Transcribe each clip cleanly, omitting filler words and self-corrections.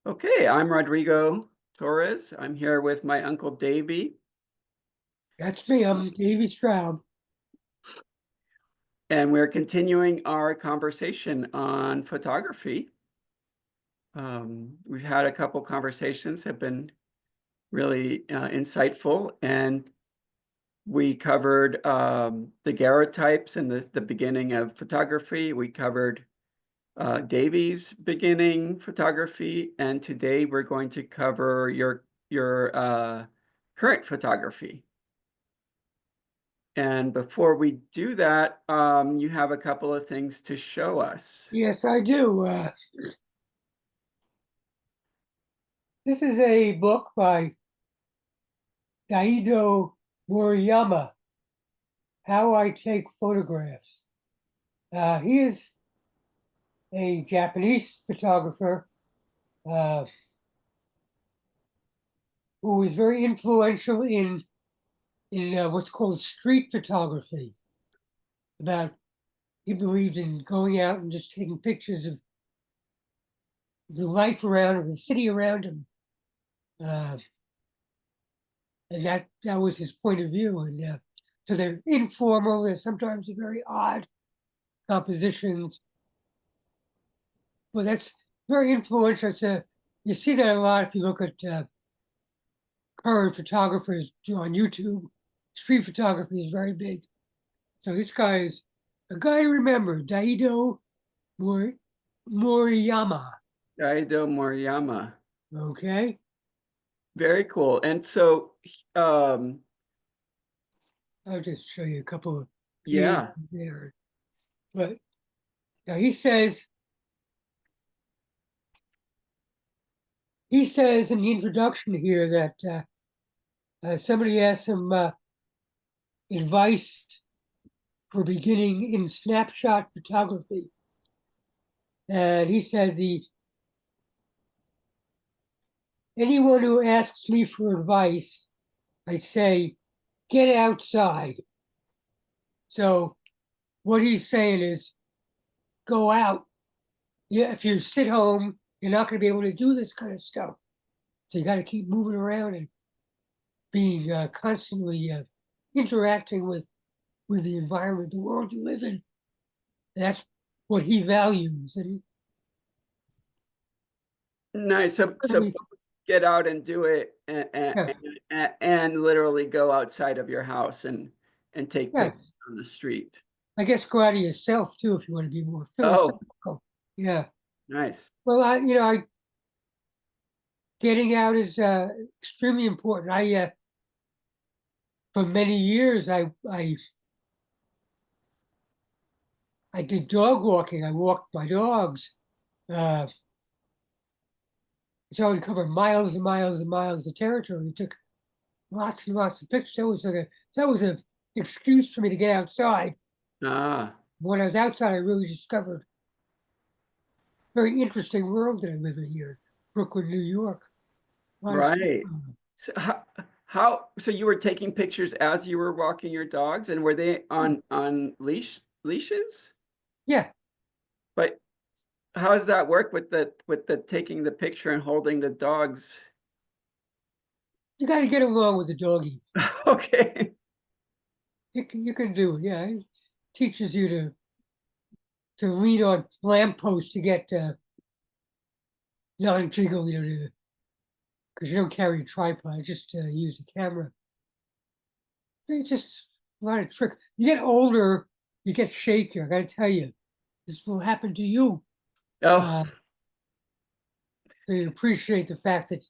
Okay, I'm Rodrigo Torres. I'm here with my uncle Davey, That's me. I'm Davey Straub. and we're continuing our conversation on photography. We've had a couple conversations have been really insightful, and we covered the daguerreotypes and the beginning of photography. We covered Davey's beginning photography, and today we're going to cover your current photography. And before we do that, you have a couple of things to show us. Yes, I do. This is a book by Daido Moriyama, How I Take Photographs. He is a Japanese photographer uh, who was very influential in what's called street photography. About he believed in going out and just taking pictures of the life around him, the city around him. Uh, and that was his point of view. And so they're informal. They're sometimes very odd compositions, but that's very influential. You see that a lot if you look at current photographers on YouTube. Street photography is very big. So this guy is a guy to remember, Daido Moriyama. Daido Moriyama. Okay. Very cool. And so, um, I'll just show you a couple of pages yeah, there. But now he says in the introduction here that somebody asked him advice for beginning in snapshot photography. And he said, anyone who asks me for advice, I say, get outside. So what he's saying is go out. Yeah, if you sit home, you're not going to be able to do this kind of stuff. So you got to keep moving around and being constantly interacting with the environment, the world you live in. And that's what he values. And nice. So get out and do it, yeah, and literally go outside of your house and take yeah, pictures on the street. I guess go out of yourself too if you want to be more Oh, philosophical. Yeah. nice. Well, I getting out is extremely important. For many years, I did dog walking. I walked my dogs. Uh, so I would cover miles and miles and miles of territory. We took lots and lots of pictures. That was a excuse for me to get outside. Ah, When I was outside, I really discovered a very interesting world that I live in here, Brooklyn, New York. A lot of stuff. right. So so you were taking pictures as you were walking your dogs, and were they on leashes? Yeah, But how does that work with the taking the picture and holding the dogs? you got to get along with the doggy. Okay. You can do it. Yeah, it teaches you to lean on lampposts to get non-jiggle, because you don't carry a tripod. Just use the camera. It's just a lot of trick. You get older, you get shakier. I got to tell you, this will happen to you. Oh, Uh, so you appreciate the fact that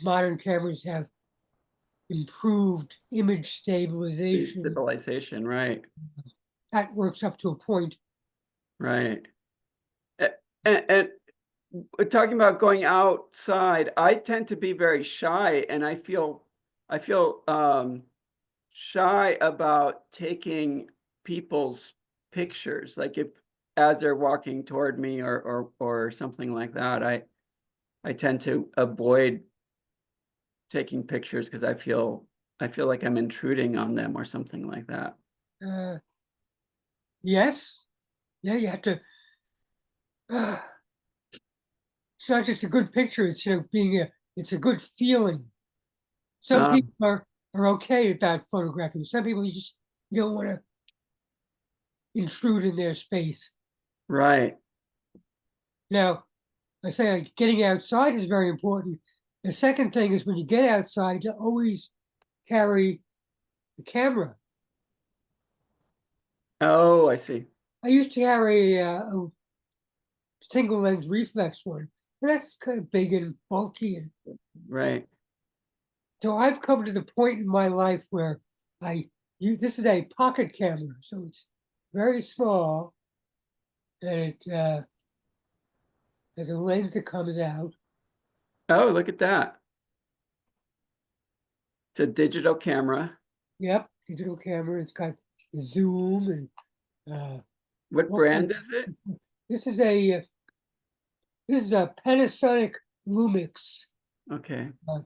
modern cameras have improved image stabilization. civilization, right, That works up to a point. right. And we're talking about going outside. I tend to be very shy, and I feel shy about taking people's pictures. Like if as they're walking toward me or something like that, I tend to avoid taking pictures because I feel like I'm intruding on them or something like that. Uh, yes, Yeah, you have to. Uh, it's not just a good picture. It's being a. It's a good feeling. Some people Um, are okay about photographing. Some people you don't want to intrude in their space. right. Now, I say like getting outside is very important. The second thing is when you get outside to always carry the camera. Oh, I see. I used to carry a single lens reflex one. And that's kind of big and bulky, and Right. so I've come to the point in my life where this is a pocket camera, so it's very small, and it has a lens that comes out. Oh, look at that. It's a digital camera. Yep, digital camera. It's got zoom and What all brand kinds- is it? this is a this is a Panasonic Lumix. Okay. Uh,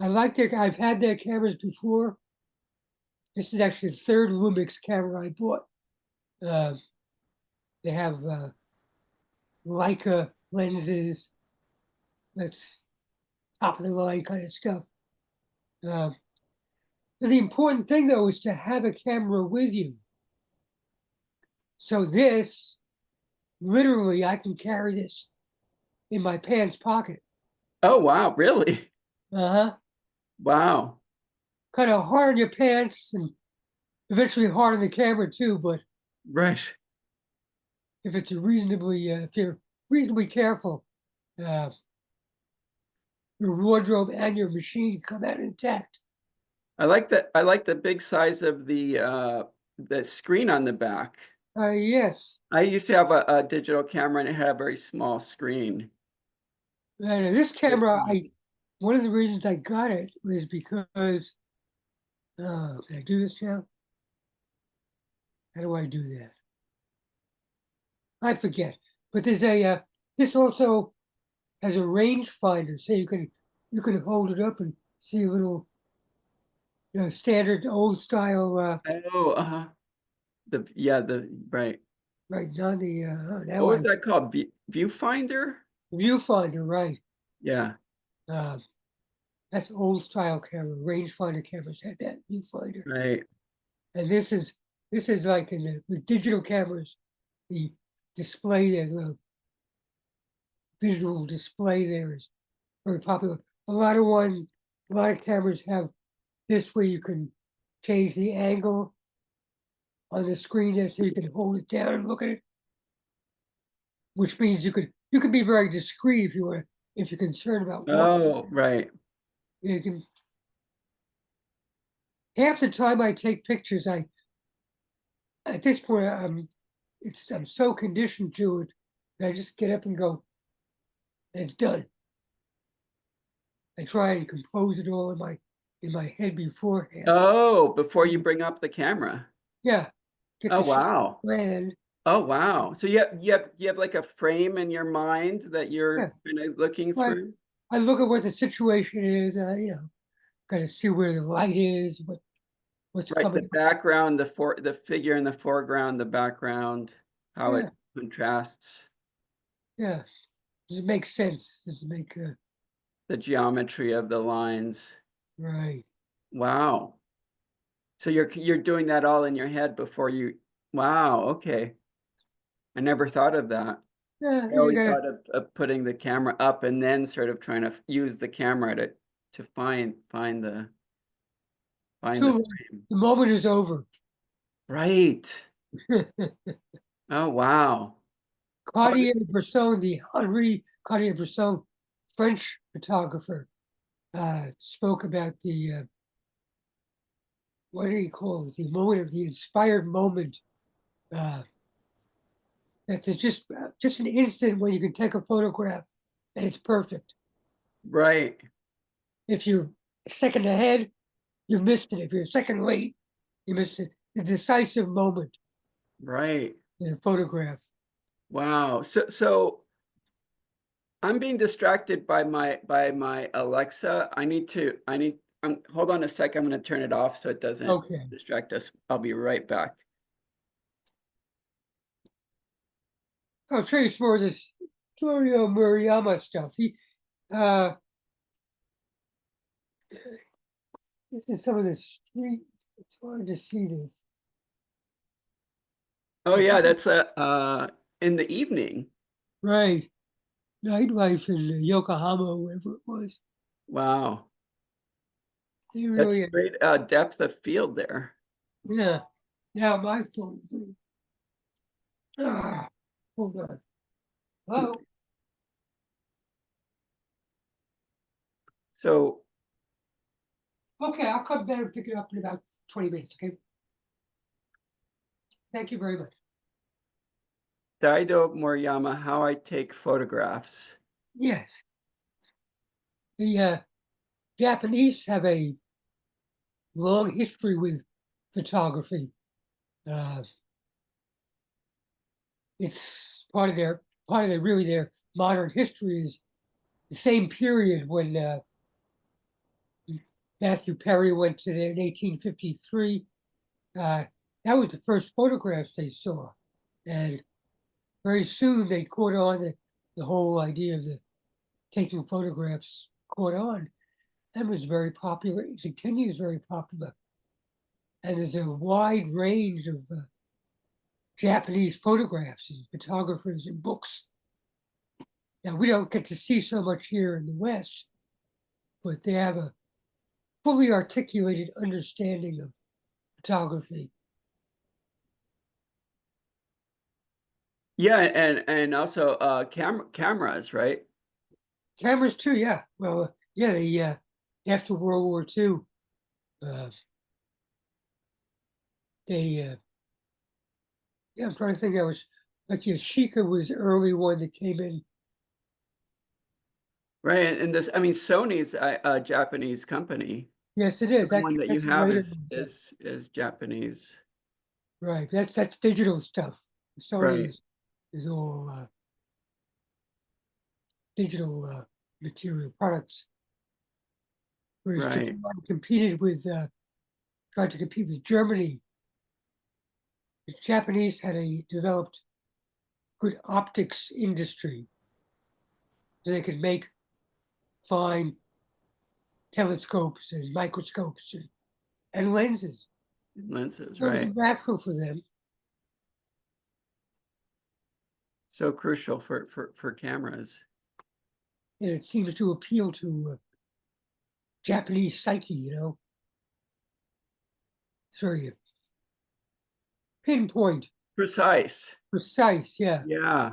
I like their. I've had their cameras before. This is actually the third Lumix camera I bought. Uh, they have Leica lenses. That's top of the line kind of stuff. Uh, the important thing though is to have a camera with you. So this, literally, I can carry this in my pants pocket. Oh, wow. Really? Uh-huh. Wow. Kind of hard on your pants and eventually hard on the camera too. But Right. if you're reasonably careful, uh, your wardrobe and your machine come out intact. I like that. I like the big size of the screen on the back. Yes. I used to have a digital camera and it had a very small screen. And this Good camera, size. one of the reasons I got it was because, can I do this now? How do I do that? I forget. But this also has a rangefinder, so you can hold it up and see a little, standard old style, Oh, yeah, right. right now What now was I that called? Viewfinder? viewfinder, right? Yeah, Uh, that's old style camera. Rangefinder cameras had that viewfinder, right. and this is like in the digital cameras, the display there, the visual display there is very popular. A lot of cameras have this where you can change the angle on the screen there so you can hold it down and look at it, which means you could be very discreet if you're concerned about what Oh, right. you can. Half the time I take pictures, I at this point I'm so conditioned to it that I just get up and go, and it's done. I try and compose it all in my head beforehand. Oh, before you bring up the camera. Yeah, get Oh, the shot wow. planned. Oh, wow. So you have like a frame in your mind that Yeah, you're kind of looking right. through? I look at what the situation is. Got to see where the light is, what's Right, the coming. background, the figure in the foreground, the background, how Yeah, it contrasts, yeah. Does it make sense? Does it make the geometry of the lines. right? Wow. So you're doing that all in your head before you. Wow, okay. I never thought of that. Yeah, I you always got thought of putting the camera up and then sort of trying to use the camera to find the too late. frame. The moment is over. Right. Oh, wow. Oh, Cartier-Bresson, the Henri Cartier-Bresson, French photographer, spoke about the what do you call it? The moment of the inspired moment. Uh, that there's just an instant when you can take a photograph and it's perfect. right, If you're a second ahead, you missed it. If you're a second late, you missed it. A decisive moment right. in a photograph. Wow. So I'm being distracted by my Alexa. Hold on a sec. I'm going to turn it off so it doesn't Okay. distract us. I'll be right back. I'll show you some more of this Daido Moriyama stuff. Uh, this is some of the street. It's hard to see this. Oh yeah, that's in the evening. Right, nightlife in Yokohama, wherever it was. Wow. They That's really, great depth of field there. yeah. Now my phone. Hold on. Oh, So okay. I'll come back and pick it up in about 20 minutes. Okay. Thank you very much. Daido Moriyama, How I Take Photographs. Yes. The Japanese have a long history with photography. Uh, it's part of their really their modern history is the same period when Matthew Perry went to there in 1853. That was the first photographs they saw, and very soon they caught on the whole idea of the taking photographs caught on and was very popular. It continues very popular, and there's a wide range of Japanese photographs and photographers and books. Now, we don't get to see so much here in the West, but they have a fully articulated understanding of photography. Yeah, and also cameras, right? Cameras too, yeah. Well, yeah, they after World War II, uh, they yeah, I'm trying to think. I was like Yashica was the early one that came in. Right. And this, I mean, Sony's a Japanese company. Yes, it is. The one that you That's have later. is Japanese. Right. That's digital stuff. Sony Right. is all digital material products. Whereas Right. Japan competed with tried to compete with Germany. The Japanese had a developed good optics industry, so they could make fine telescopes and microscopes and lenses. Lenses, So it was right. natural for them. So crucial for cameras. And it seems to appeal to Japanese psyche, It's very pinpoint, Precise. precise, yeah. Yeah.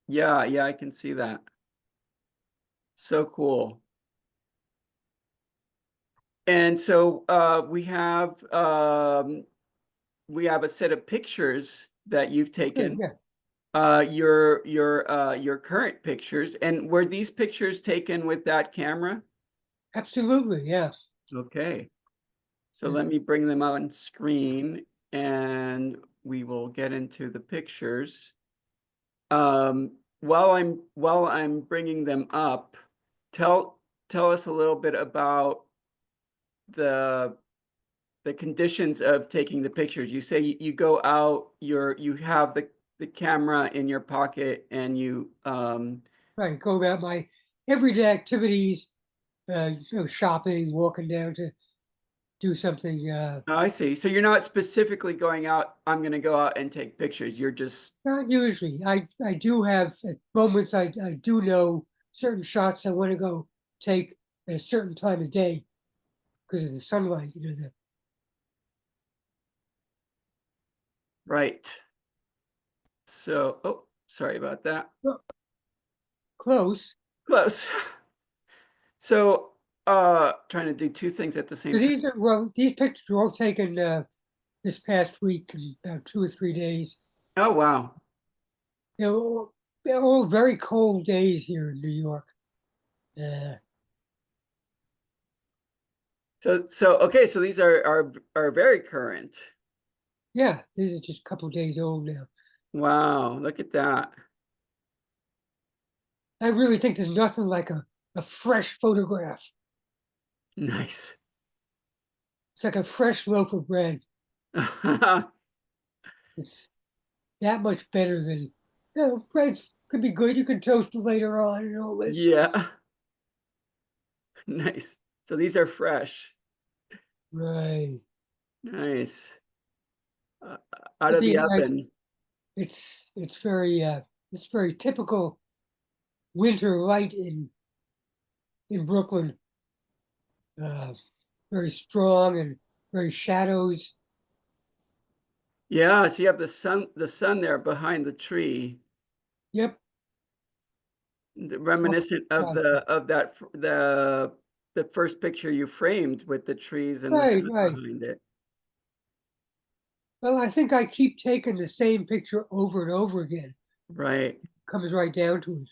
Yeah, I can see that. So cool. And so we have a set of pictures that you've Okay, taken. yeah, Your current pictures. And were these pictures taken with that camera? absolutely, yeah. Okay. So It's, let me bring them on screen and we will get into the pictures. While I'm bringing them up, tell us a little bit about the the conditions of taking the pictures. You say you go out, you have the camera in your pocket and you right, go about my everyday activities, shopping, walking down to do something. oh, I see. So you're not specifically going out, I'm going to go out and take pictures. You're just Not usually. I do have at moments I do know certain shots I want to go take at a certain time of day because of the sunlight, right. So, oh, sorry about that. well, close. Close. So, trying to do two things at the So same time. these pictures were all taken this past week in about 2 or 3 days. Oh, wow. They're all very cold days here in New York. Uh, So okay, so these are very current. yeah, these are just a couple of days old now. Wow, look at that. I really think there's nothing like a fresh photograph. Nice. It's like a fresh loaf of bread. It's that much better than Yeah, breads could be good. You can toast it later on and all this. Yeah. Nice. So these are fresh. Right. Nice. Uh, Out But of the the, oven. it's very typical winter light in Brooklyn. Uh, very strong and very shadows. Yeah, so you have the sun there behind the tree, Yep. reminiscent of the first picture you framed with the trees and the Right, sun right. behind it. Well, I think I keep taking the same picture over and over again. Right. Comes right down to it.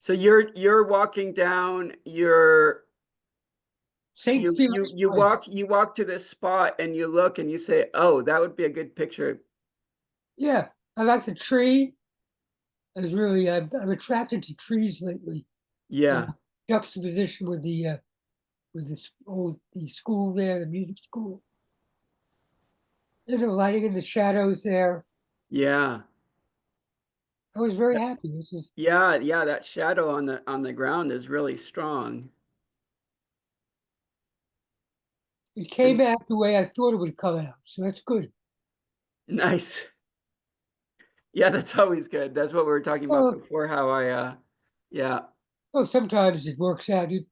So you're walking down your St. Felix Place. you walk to this spot and you look and you say, "Oh, that would be a good picture." Yeah, I like the tree. I'm attracted to trees lately. The Yeah. juxtaposition with the school there, the music school, and the lighting and the shadows there. Yeah. I was very happy. This is Yeah, yeah, that shadow on the ground is really strong. it And came out the way I thought it would come out, so that's good. nice. Yeah, that's always good. That's what we were talking about Oh, before, how yeah, sometimes it works out. And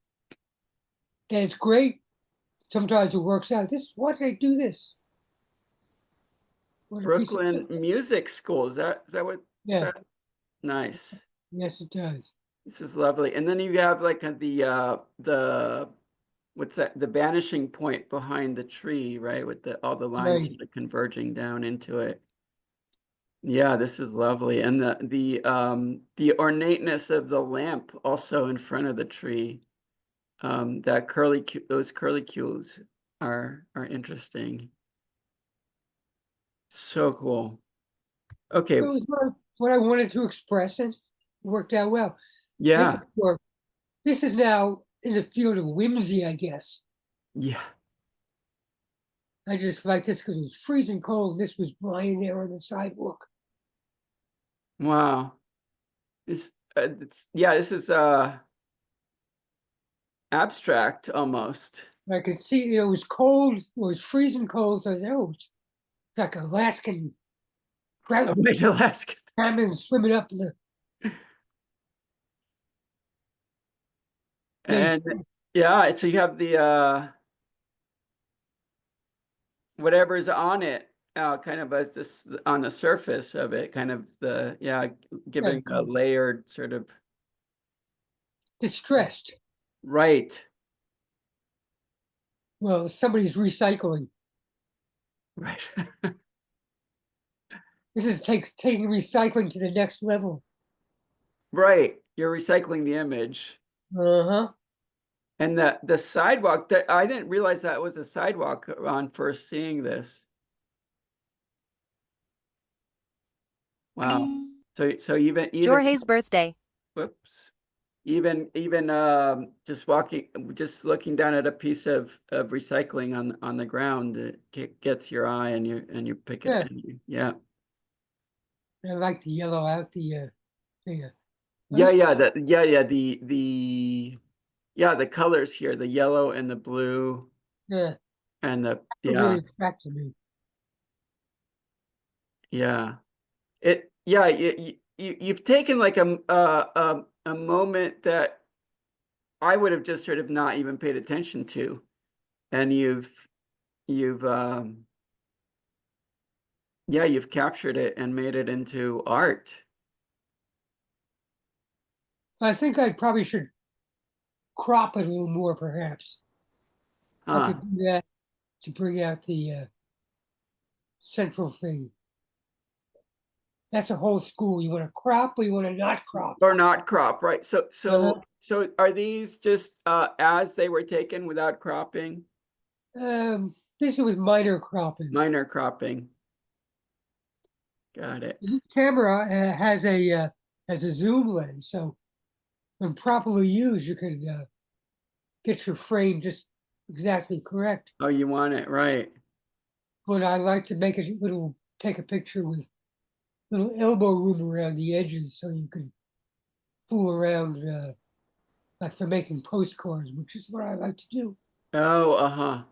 it's great. Sometimes it works out. Why did I do this? What a piece of Brooklyn Music School. Is that what is yeah. that? Nice. Yes, it does. This is lovely. And then you have like the what's that? The vanishing point behind the tree, right? With the all the lines Right. sort of converging down into it. Yeah, this is lovely. And the ornateness of the lamp also in front of the tree. That those curlicues are interesting. So cool. Okay. That was what I wanted to express, and it worked out well. This is Yeah. for this is now in the field of whimsy, I guess. Yeah. I just like this because it was freezing cold. And this was lying there on the sidewalk. Wow. It's yeah, this is abstract almost. I could see it was cold. It was freezing cold. So I said, "Oh, it's like Alaskan trout Oh, wait, Alaska. salmon swimming up in the lake." And yeah, so you have the whatever's on it, kind of as this on the surface of it, kind of the yeah, Yeah, giving a layered sort of distressed. right. Well, somebody's recycling. Right. This is taking recycling to the next level. Right. You're recycling the image. Uh-huh. And the sidewalk that I didn't realize that was a sidewalk on first seeing this. Wow. So even Jorge's birthday. whoops. Even just looking down at a piece of recycling on the ground, it gets your eye and you pick it Yeah. and yeah. I like the yellow out the thing. Yeah, This, yeah, the colors here, the yellow and the blue yeah, and the it yeah, really attracted me. yeah. Yeah, you've taken like a moment that I would have just sort of not even paid attention to, and you've yeah, you've captured it and made it into art. I think I probably should crop it a little more, perhaps. I Huh. could do that to bring out the central thing. That's a whole school. You want to crop or you want to not crop? Or not crop, right? So Uh, so are these just as they were taken without cropping? this was minor cropping. Minor cropping. Got it. This camera has a zoom lens, so when properly used, you can get your frame just exactly correct. Oh, you want it, right. But I like to make it take a picture with little elbow room around the edges so you can fool around, like for making postcards, which is what I like to do. Oh, uh-huh.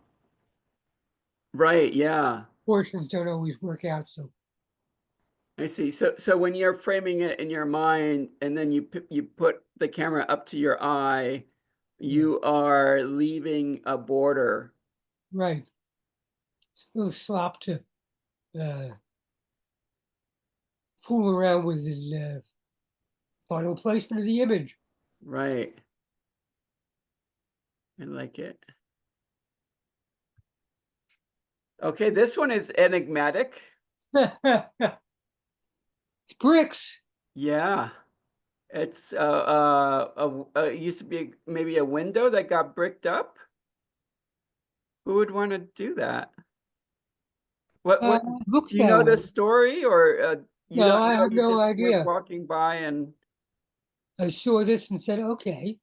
Right, yeah. Portions don't always work out, so I see. So when you're framing it in your mind and then you put the camera up to your eye, yeah, you are leaving a border. right. It's a little slop to uh, fool around with the final placement of the image. Right. I like it. Okay, this one is enigmatic. It's bricks. Yeah. It's it used to be maybe a window that got bricked up. Who would want to do that? What Looks do you that know way. this story or you No, don't I know, have you no just were idea. walking by and I saw this and said, okay,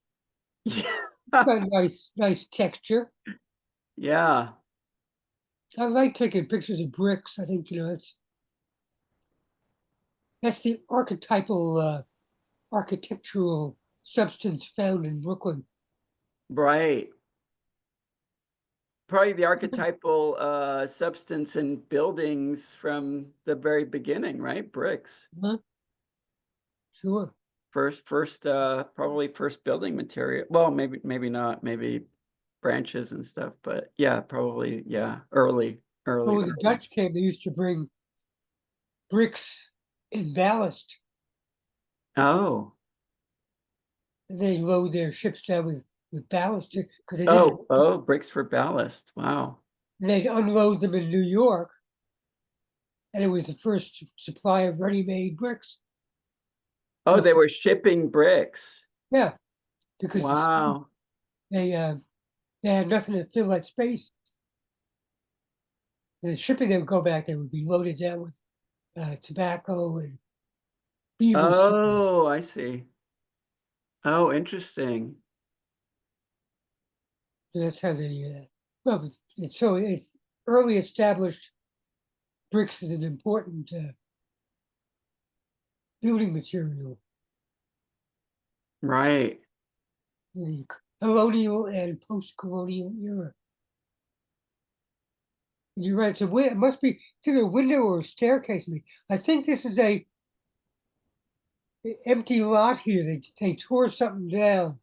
yeah. got nice texture. Yeah, I like taking pictures of bricks. I think, that's the archetypal architectural substance found in Brooklyn. right. Probably the archetypal substance in buildings from the very beginning, right? Bricks. Huh? Sure. First probably first building material. Well, maybe not, maybe branches and stuff, but yeah, probably yeah, But when the early. Dutch came, they used to bring bricks in ballast. Oh. And they load their ships down with ballast because they didn't. Oh, bricks for ballast. Wow. They'd unload them in New York, and it was the first supply of ready-made bricks. Oh, So, they were shipping bricks. yeah, because Wow. they uh, they had nothing to fill that space. The shipping they would go back, they would be loaded down with tobacco and beaver skin. Oh, I see. Oh, interesting. So that's how they. Well, it's early established bricks is an important building material Right. in the colonial and post-colonial era. You're right. So it must be it's either a window or a staircase. I think this is a empty lot here. They tore something down.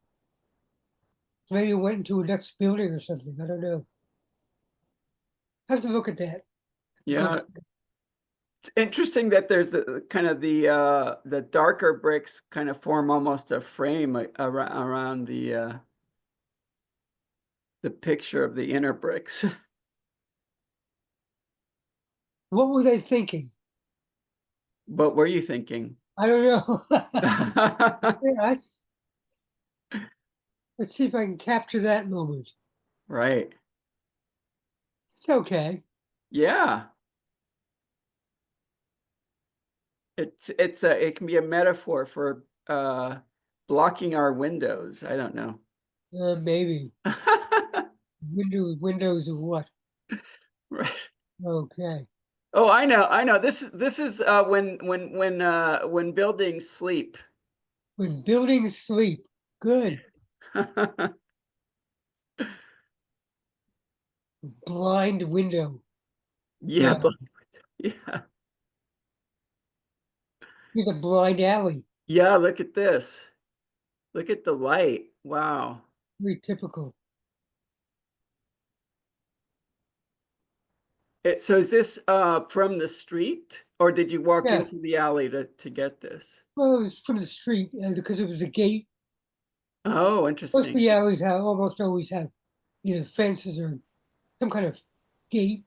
Maybe it went into a next building or something. I don't know. I have to look at that. Have to go. Yeah. It's interesting that there's a kind of the darker bricks kind of form almost a frame around the picture of the inner bricks. What were they thinking? What were you thinking? I don't know. Yeah, let's see if I can capture that moment. Right. It's okay. Yeah. It can be a metaphor for blocking our windows. I don't know. Maybe windows of what? Right. Okay. Oh, I know. This is when buildings sleep. When buildings sleep. Good. Blind window. Yeah, Yeah. but yeah. Here's a blind alley. Yeah, look at this. Look at the light. Wow. Very typical. So is this from the street or did you walk Yeah. into the alley to get this? Well, it was from the street because it was a gate. Oh, Most of interesting. the alleys almost always have either fences or some kind of gate.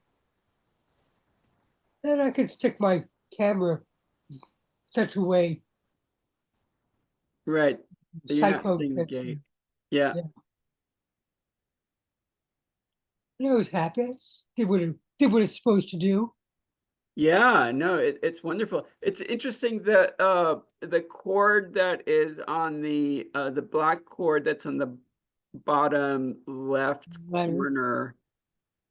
And I could stick my camera such a way, Right. You're not cyclone seeing the fence. gate. Yeah. Yeah. And I was happy. Did what it's supposed to do. Yeah, no, it's wonderful. It's interesting that the cord that is on the black cord that's on the bottom left Ladder. corner.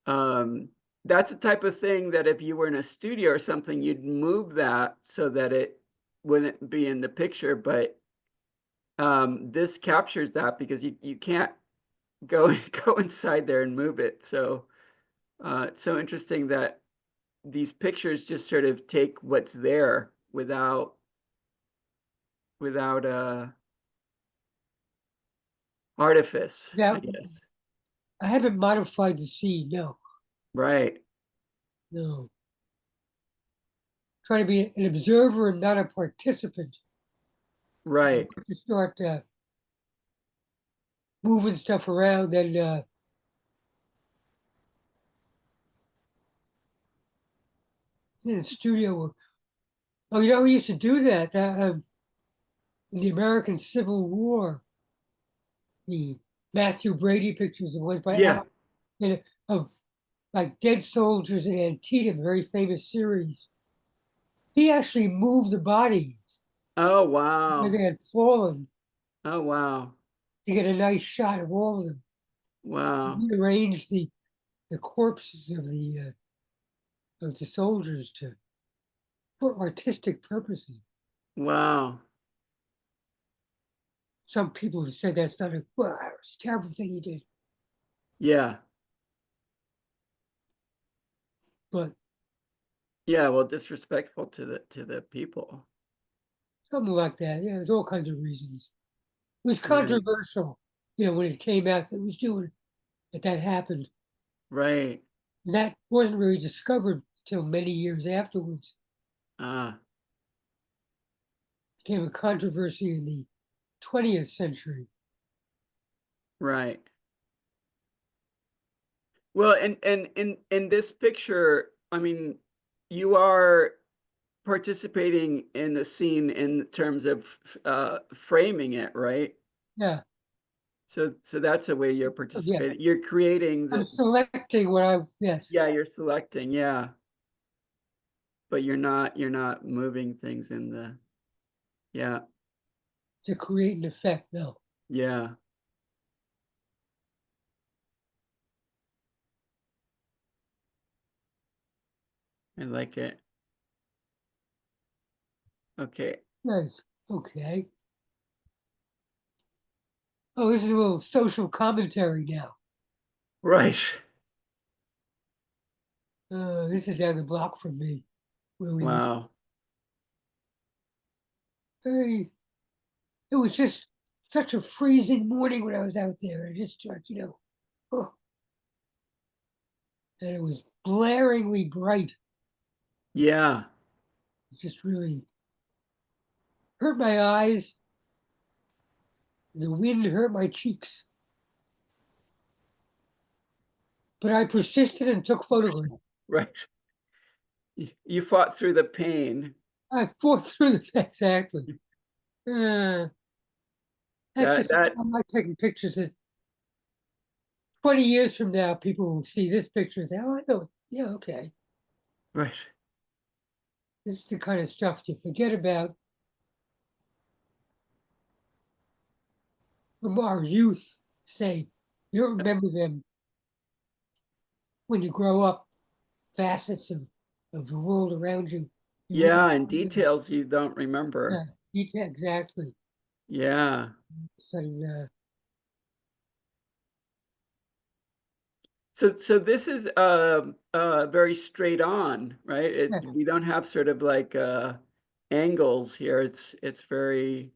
Um that's the type of thing that if you were in a studio or something, you'd move that so that it wouldn't be in the picture. But this captures that because you can't go go inside there and move it. So it's so interesting that these pictures just sort of take what's there without artifice, Yeah, I guess. I haven't modified the scene. No, Right, no. Trying to be an observer and not a participant. right. To start moving stuff around, and in the studio work. Oh, you know, we used to do that in the American Civil War. The Matthew Brady pictures, the ones by Yeah. Al, of like dead soldiers in Antietam, very famous series. He actually moved the bodies Oh, where wow. they had fallen Oh, wow. to get a nice shot of all of them. Wow. He arranged the corpses of the soldiers to for artistic purposes. Wow. Some people have said that's not a well, it's a terrible thing he did, Yeah. but Yeah, well, disrespectful to the people. something like that. Yeah, there's all kinds of reasons. It was Right. controversial, you know, when it came out that it was doing that happened. Right. And that wasn't really discovered until many years afterwards. Ah, It became a controversy in the 20th century. right. Well, and in this picture, I mean, you are participating in the scene in terms of framing it, right? Yeah, So that's a way you're yeah. participating. You're creating I'm the, selecting what I yes yeah, you're selecting, yeah, but you're not moving things in the, yeah, to create an effect. No, yeah, I like it. Okay, nice. Okay. Oh, this is a little social commentary now. right. This is down the block from me, where we live. Wow. Very, it was just such a freezing morning when I was out there. It just like, you know, oh, and it was blaringly bright. Yeah, It just really hurt my eyes. The wind hurt my cheeks. But I persisted and took photographs. right. You fought through the pain. I fought through this exactly. Uh, that's That just that I'm not taking pictures that 20 years from now people will see this picture and say, "Oh, I know. Yeah, okay. right. This is the kind of stuff you forget about from our youth." Say you don't remember them when you grow up. Facets of the world around you. You really, Yeah, and details you don't yeah, remember. detail exactly. Yeah. Sudden, So this is very straight on, right? yeah, We don't have sort of like angles here. It's very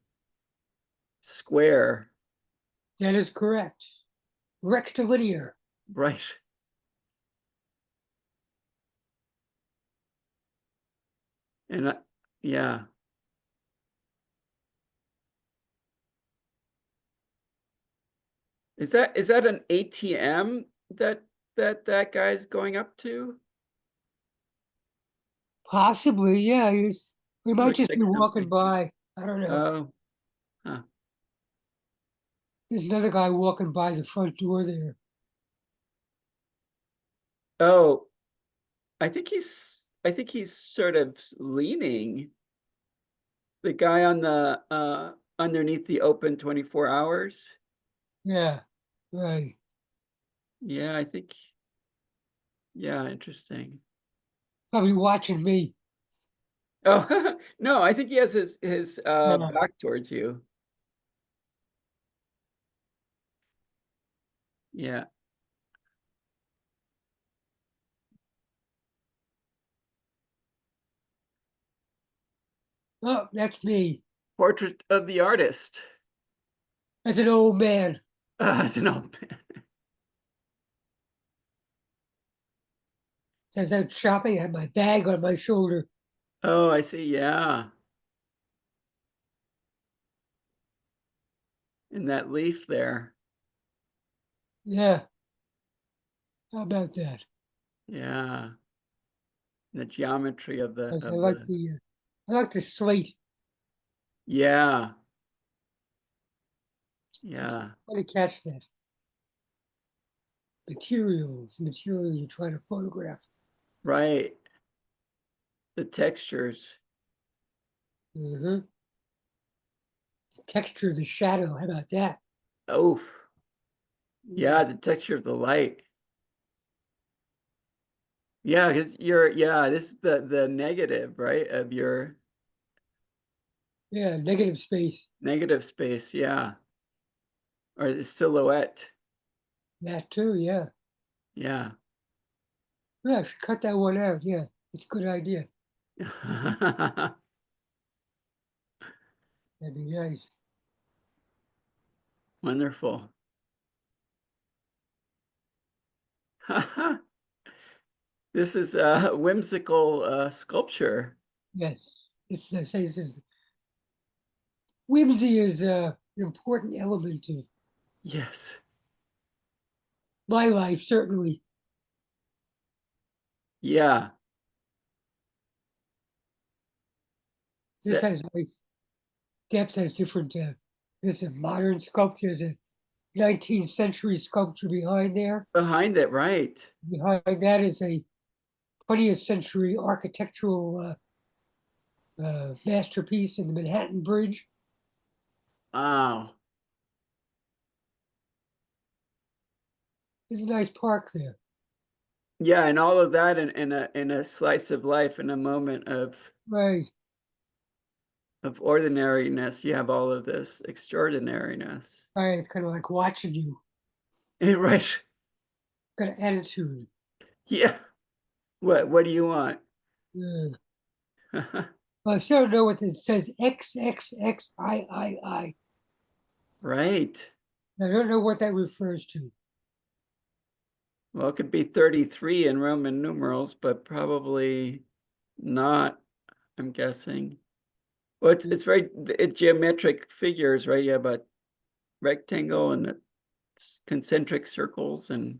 square, that is correct. Rectilinear. right? And yeah. Is that an ATM that guy's going up to? Possibly, yeah. We might Looks just be like walking something. by. I don't know. Oh, huh. There's another guy walking by the front door there. Oh, I think he's sort of leaning. The guy on the underneath the open 24 hours. Yeah, right. Yeah, I think Yeah, interesting. Probably watching me. Oh, no, I think he has his Uh, back towards you. Yeah. oh, that's me. Portrait of the artist. That's an old man. It's an old man. As I was out shopping, I had my bag on my shoulder. Oh, I see. Yeah. And that leaf there. Yeah, how about that? Yeah. The geometry of the Because of the I like the slate. yeah. Yeah. How to catch that material you're trying to photograph. Right. The textures. Hmm. Texture of the shadow. How about that? Oh, yeah, Mm. the texture of the light. Yeah, because yeah, this is the negative, right? Of your Yeah, negative space. negative space, yeah. Or the silhouette. That too. Yeah. Yeah. Yeah, I should cut that one out. Yeah, it's a good idea. That'd be nice. Wonderful. This is a whimsical sculpture. Yes. I say this is whimsy is an important element of Yes. my life, certainly. Yeah. This That has nice depth, has different this is modern sculpture, there's a 19th century sculpture behind there. behind it, right. Behind that is a 20th century architectural masterpiece in the Manhattan Bridge. Wow. There's a nice park there. Yeah, and all of that in a slice of life, in a moment Right. of ordinariness, you have all of this extraordinariness. Right. It's kind of like watching you. Right. Got an attitude. Yeah. What do you want? Yeah. Well, I still don't know what it says. XXXIII. Right. I don't know what that refers to. Well, it could be 33 in Roman numerals, but probably not, I'm guessing. Well, it's very it's geometric figures, right? You have a rectangle and concentric circles and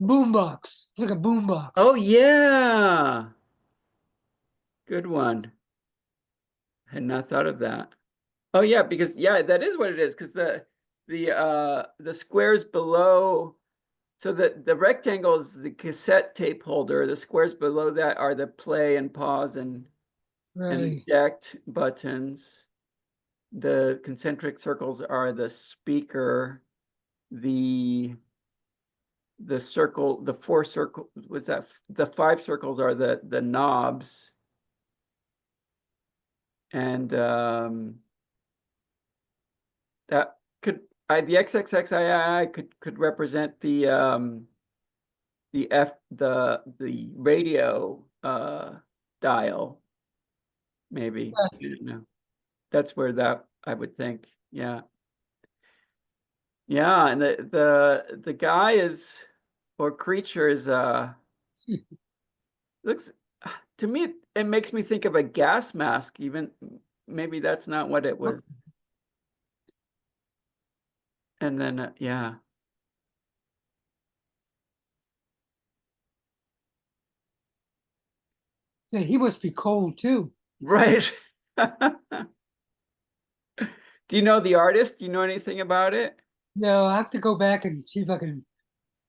Boombox. It's like a oh boombox. yeah. Good one. Had not thought of that. Oh yeah, because yeah, that is what it is, because the squares below, so the rectangle is the cassette tape holder, the squares below that are the play and pause and Right. eject buttons. The concentric circles are the speaker, the circle, the four circle was that the five circles are the knobs, and that could the XXXII could represent the the radio dial, maybe. I don't know. That's where that I would think. Yeah. Yeah, and the guy is or creature is looks to me it makes me think of a gas mask, even maybe that's not what it was. And then yeah. Yeah, he must be cold too. Right. Do you know the artist? Do you know anything about it? No, I have to go back and see if I can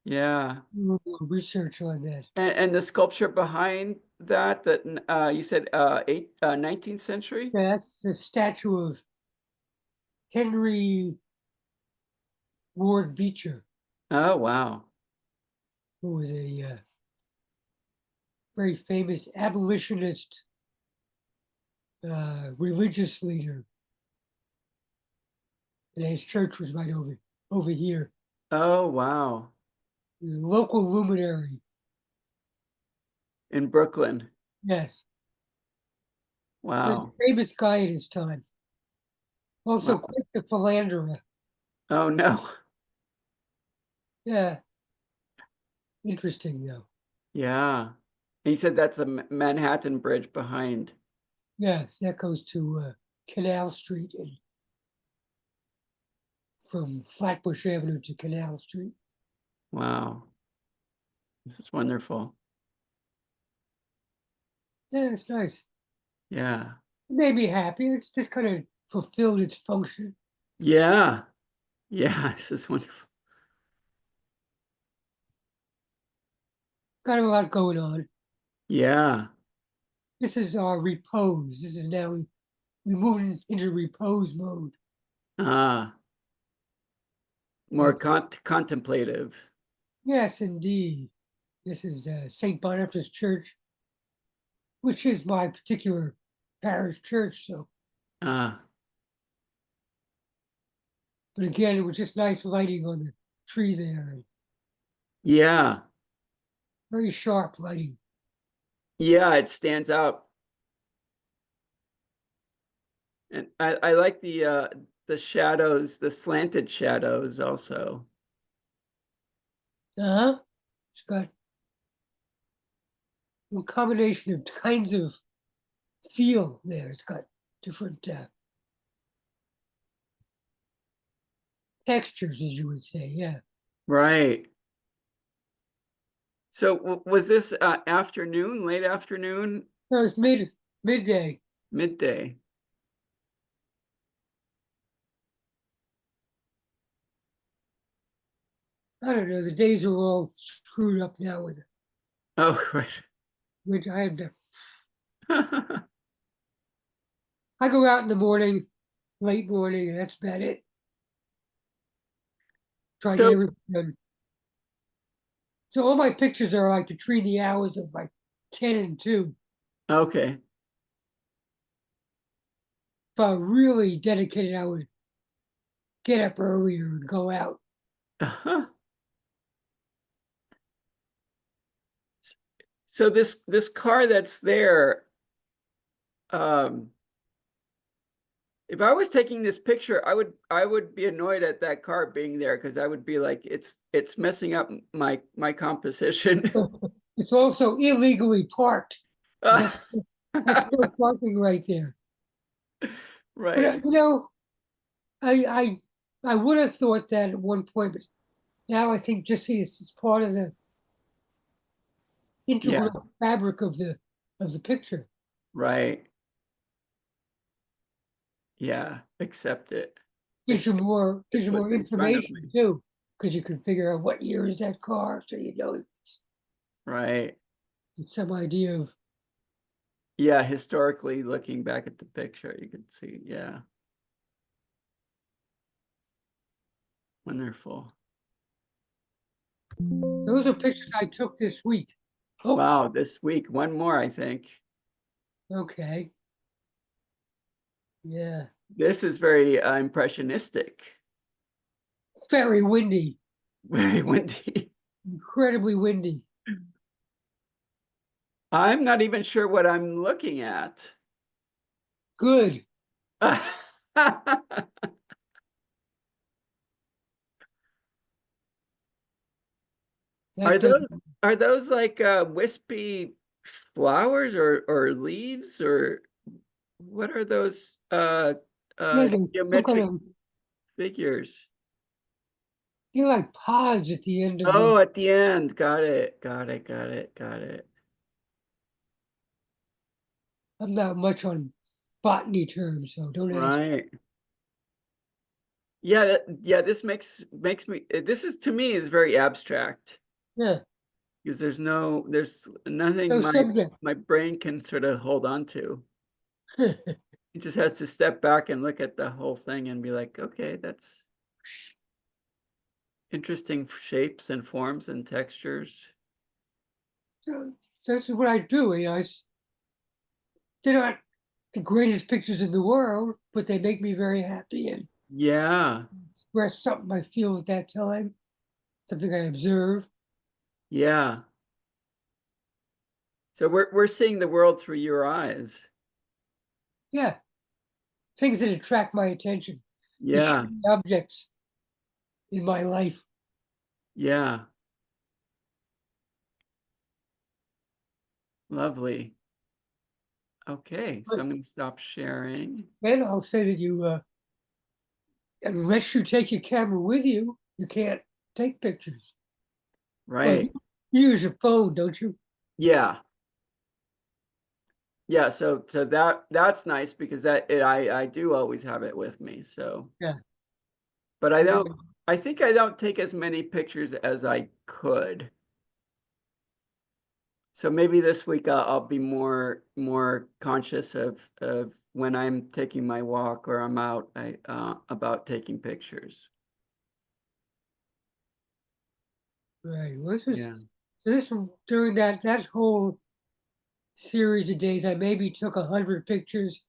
Yeah. do a little research on that. And the sculpture behind that you said 19th century? Yeah, that's the statue of Henry Ward Beecher. Oh wow. who was a very famous abolitionist religious leader, and his church was right over here. Oh, wow. He was a local luminary. In Brooklyn. Yes, very Wow. famous guy in his time. Also Wow. quite the philanderer. Oh, no. Yeah, interesting though. Yeah. He said that's a Manhattan Bridge behind. Yes, that goes to Canal Street and from Flatbush Avenue to Canal Street. Wow. This is wonderful. Yeah, it's nice. Yeah. It made me happy. It's just kind of fulfilled its function. Yeah. Yeah. This is wonderful. Got a lot going on. Yeah. This is our repose. This is now we moved into repose mode. Ah, more Yes, contemplative. yes, indeed. This is St. Boniface Church, which is my particular parish church. So, Ah, but again, it was just nice lighting on the tree there, and yeah. very sharp lighting. Yeah, it stands out. And I like the shadows, the slanted shadows also. Uh-huh. It's got a combination of kinds of feel there. It's got different textures, as you would say. Yeah. Right. So was this afternoon, late afternoon, No, it's midday. midday? I don't know. The days are all screwed up now with Oh, right. which I have to. I go out in the morning, late morning, and that's about it. Try to get So, everything done. So all my pictures are like between the hours of like 10 and 2. okay. If I really dedicated, I would get up earlier and go out. Uh-huh. So this car that's there, um, if I was taking this picture, I would be annoyed at that car being there because I would be like, it's messing up my composition. It's also illegally parked. That's that's still parking right there. But Right. I I would have thought that at one point, but now I think just see it's part of the Yeah, integral fabric of the picture. right. Yeah, accept it. Accept Gives it's you more what's in front of information me. too, because you can figure out what year is that car, so you know Right. it's some idea of. Yeah, historically looking back at the picture, you could see, yeah. Wonderful. Those are pictures I took this week. Oh, Wow, this week, one more, I think. okay, yeah, This is very impressionistic, very windy, very windy. incredibly windy. I'm not even sure what I'm looking at. Good. Are That those are those like wispy flowers or leaves or what are those yeah, there's some kind geometric of figures? like pods at the end of the. Oh, at the end. Got it. Got it. Got it. Got it. I'm not much on botany terms, so don't ask. Right. Yeah, yeah, this makes me this is to me is very abstract Yeah, because there's nothing no my subject. my brain can sort of hold on to. It just has to step back and look at the whole thing and be like, okay, that's Interesting shapes and forms and textures. So this is what I do. They're not the greatest pictures in the world, but they make me very happy and Yeah, express something I feel at that time, something I observe. yeah. So we're seeing the world through your eyes. Yeah, things that attract my attention, the Yeah, shiny objects in my life. yeah. Lovely. Okay, so But I'm going to stop sharing. then I'll say that unless you take your camera with you, you can't take pictures. Well, Right. you use your phone, don't you? Yeah. Yeah, so that's nice because I do always have it with me. So, Yeah. but I think I think I don't take as many pictures as I could. So maybe this week I'll be more conscious of when I'm taking my walk or I'm out about taking pictures. right. Well, Yeah. this during that whole series of days, I maybe took 100 pictures.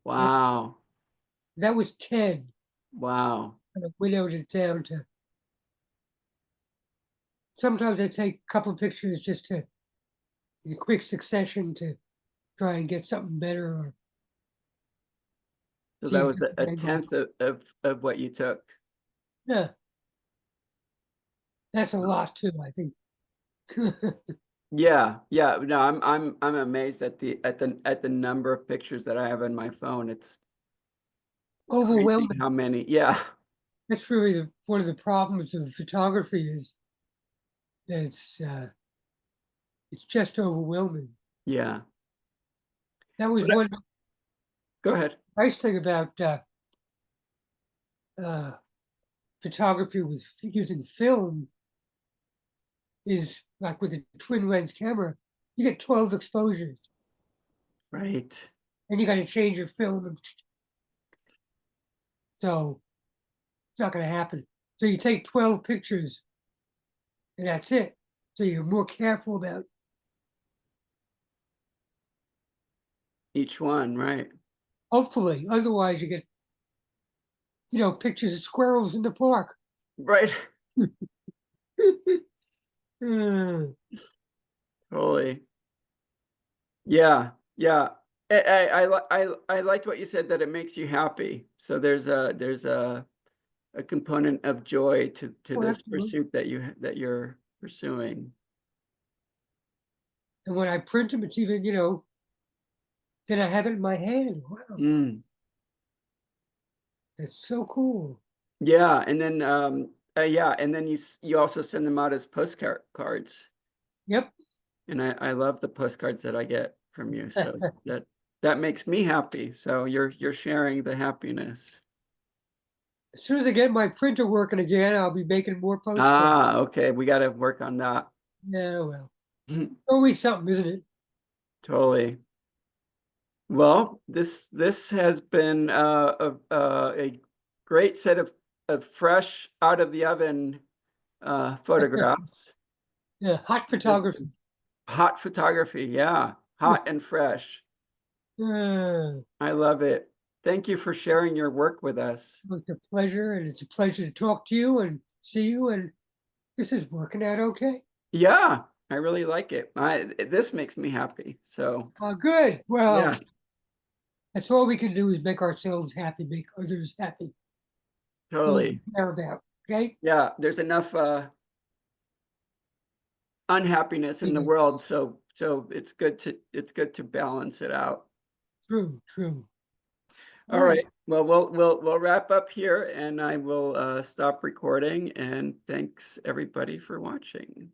And Wow. that was 10. Wow. And I winnowed it down to sometimes I take a couple of pictures just to in quick succession to try and get something better or So see that a was a different angle. tenth of what you took. Yeah, that's a lot too, I think. Yeah, yeah. No, I'm amazed at the number of pictures that I have in my phone. It's crazy Overwhelming. how many. Yeah, That's really one of the problems of photography is that it's just overwhelming. yeah. That was But one go ahead. nice thing about uh, photography with using film is like with a twin lens camera, you get 12 exposures Right. and you got to change your film. So it's not going to happen. So you take 12 pictures and that's it. So you're more careful about, Each one, right. hopefully, otherwise you get, pictures of squirrels in the park. Right. Mm, Totally. Yeah, yeah. I liked what you said that it makes you happy. So there's a component of joy to well, this absolutely. pursuit that you're pursuing. And when I print them, it's even, then I have it in my hand. Wow, Mm. that's so cool. Yeah, and then yeah, and then you also send them out as postcard cards. Yep. And I love the postcards that I get from you. So that makes me happy. So you're sharing the happiness. As soon as I get my printer working again, I'll be making more postcards. Ah, okay. We got to work on that. Yeah, well, always something, isn't it? Totally. Well, this has been a great set of fresh out of the oven photographs. Yeah, hot This photography. hot photography, yeah, hot and fresh. Uh, I love it. Thank you for sharing your work with us. it's a pleasure, and it's a pleasure to talk to you and see you. And this is working out okay. Yeah, I really like it. This makes me happy. So Good. Well, yeah, that's all we can do is make ourselves happy, make others happy. Who we totally. care about. Okay. Yeah, there's enough unhappiness in the world, Yes. so it's good to balance it out. True. True. All All right. right. Well, we'll wrap up here, and I will stop recording. And thanks everybody for watching.